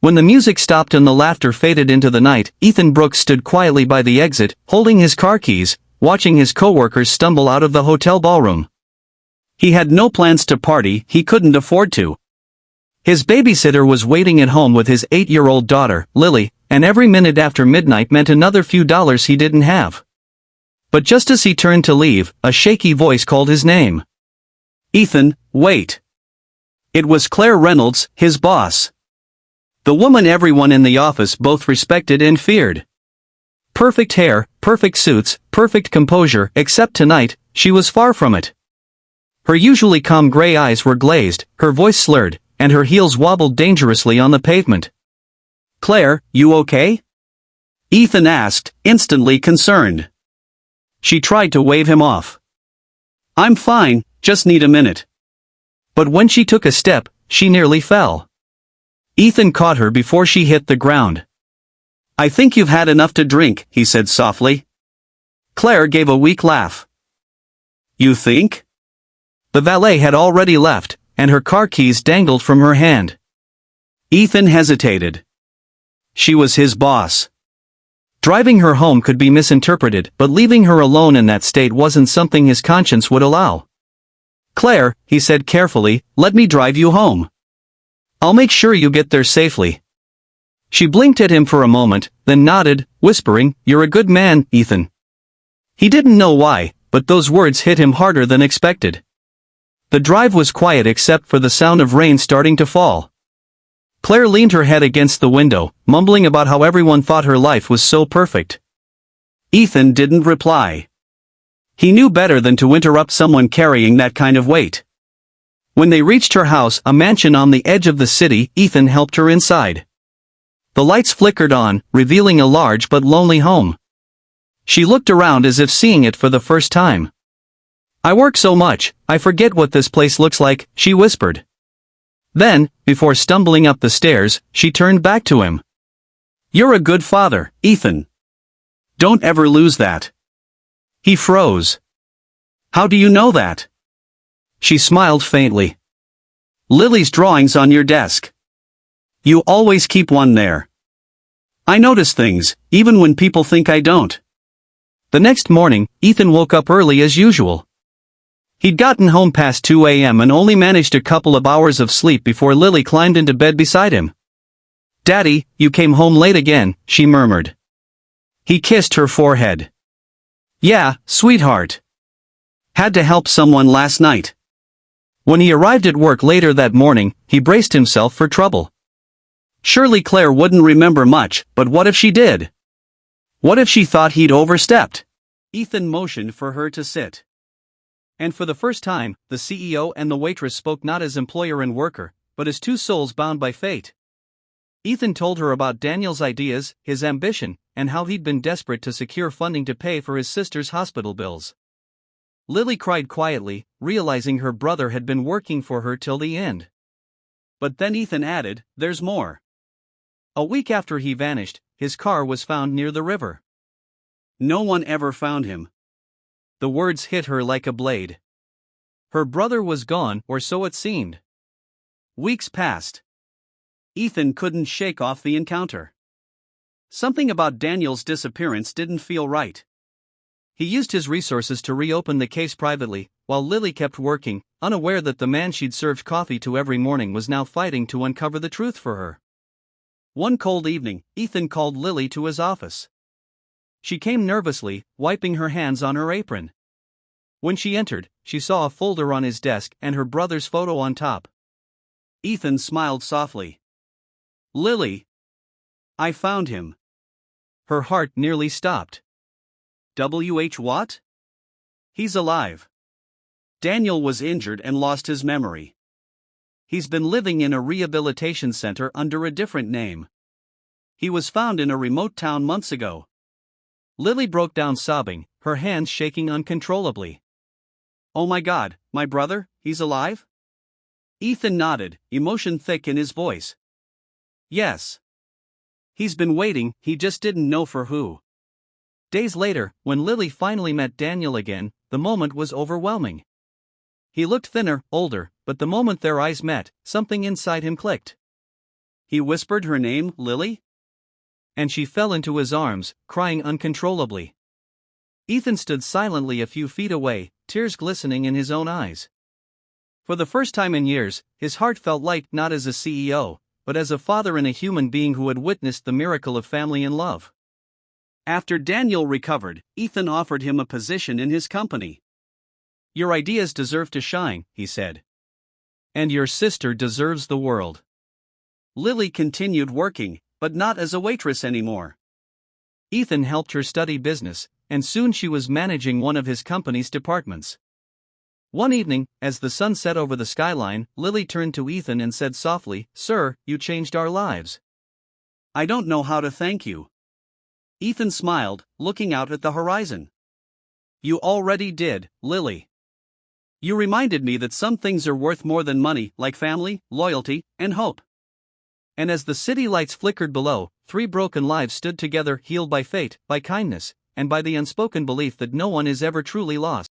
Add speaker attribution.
Speaker 1: When the music stopped and the laughter faded into the night, Ethan Brooks stood quietly by the exit, holding his car keys, watching his coworkers stumble out of the hotel ballroom. He had no plans to party, he couldn't afford to. His babysitter was waiting at home with his 8-year-old daughter, Lily, and every minute after midnight meant another few dollars he didn't have. But just as he turned to leave, a shaky voice called his name. "Ethan, wait." It was Claire Reynolds, his boss. The woman everyone in the office both respected and feared. Perfect hair, perfect suits, perfect composure, except tonight, she was far from it. Her usually calm gray eyes were glazed, her voice slurred, and her heels wobbled dangerously on the pavement. "Claire, you okay?" Ethan asked, instantly concerned. She tried to wave him off. "I'm fine, just need a minute." But when she took a step, she nearly fell. Ethan caught her before she hit the ground. "I think you've had enough to drink," he said softly. Claire gave a weak laugh. "You think?" The valet had already left, and her car keys dangled from her hand. Ethan hesitated. She was his boss. Driving her home could be misinterpreted, but leaving her alone in that state wasn't something his conscience would allow. "Claire," he said carefully, "let me drive you home. I'll make sure you get there safely." She blinked at him for a moment, then nodded, whispering, "You're a good man, Ethan." He didn't know why, but those words hit him harder than expected. The drive was quiet except for the sound of rain starting to fall. Claire leaned her head against the window, mumbling about how everyone thought her life was so perfect. Ethan didn't reply. He knew better than to interrupt someone carrying that kind of weight. When they reached her house, a mansion on the edge of the city, Ethan helped her inside. The lights flickered on, revealing a large but lonely home. She looked around as if seeing it for the first time. "I work so much, I forget what this place looks like," she whispered. Then, before stumbling up the stairs, she turned back to him. "You're a good father, Ethan. Don't ever lose that." He froze. "How do you know that?" She smiled faintly. "Lily's drawing's on your desk. You always keep one there. I notice things, even when people think I don't." The next morning, Ethan woke up early as usual. He'd gotten home past 2 a.m. and only managed a couple of hours of sleep before Lily climbed into bed beside him. "Daddy, you came home late again," she murmured. He kissed her forehead. "Yeah, sweetheart. Had to help someone last night." When he arrived at work later that morning, he braced himself for trouble. Surely Claire wouldn't remember much, but what if she did? What if she thought he'd overstepped? Ethan motioned for her to sit. And for the first time, the CEO and the waitress spoke not as employer and worker, but as two souls bound by fate. Ethan told her about Daniel's ideas, his ambition, and how he'd been desperate to secure funding to pay for his sister's hospital bills. Lily cried quietly, realizing her brother had been working for her till the end. But then Ethan added, "There's more." A week after he vanished, his car was found near the river. No one ever found him. The words hit her like a blade. Her brother was gone, or so it seemed. Weeks passed. Ethan couldn't shake off the encounter. Something about Daniel's disappearance didn't feel right. He used his resources to reopen the case privately, while Lily kept working, unaware that the man she'd served coffee to every morning was now fighting to uncover the truth for her. One cold evening, Ethan called Lily to his office. She came nervously, wiping her hands on her apron. When she entered, she saw a folder on his desk and her brother's photo on top. Ethan smiled softly. "Lily. I found him." Her heart nearly stopped. "WH what?" "He's alive. Daniel was injured and lost his memory. He's been living in a rehabilitation center under a different name. He was found in a remote town months ago." Lily broke down sobbing, her hands shaking uncontrollably. "Oh my God, my brother, he's alive?" Ethan nodded, emotion thick in his voice. "Yes. He's been waiting, he just didn't know for who." Days later, when Lily finally met Daniel again, the moment was overwhelming. He looked thinner, older, but the moment their eyes met, something inside him clicked. He whispered her name, Lily. And she fell into his arms, crying uncontrollably. Ethan stood silently a few feet away, tears glistening in his own eyes. For the first time in years, his heart felt light not as a CEO, but as a father and a human being who had witnessed the miracle of family and love. After Daniel recovered, Ethan offered him a position in his company. "Your ideas deserve to shine," he said. "And your sister deserves the world." Lily continued working, but not as a waitress anymore. Ethan helped her study business, and soon she was managing one of his company's departments. One evening, as the sun set over the skyline, Lily turned to Ethan and said softly, "Sir, you changed our lives. I don't know how to thank you." Ethan smiled, looking out at the horizon. "You already did, Lily. You reminded me that some things are worth more than money, like family, loyalty, and hope." And as the city lights flickered below, 3 broken lives stood together, healed by fate, by kindness, and by the unspoken belief that no one is ever truly lost.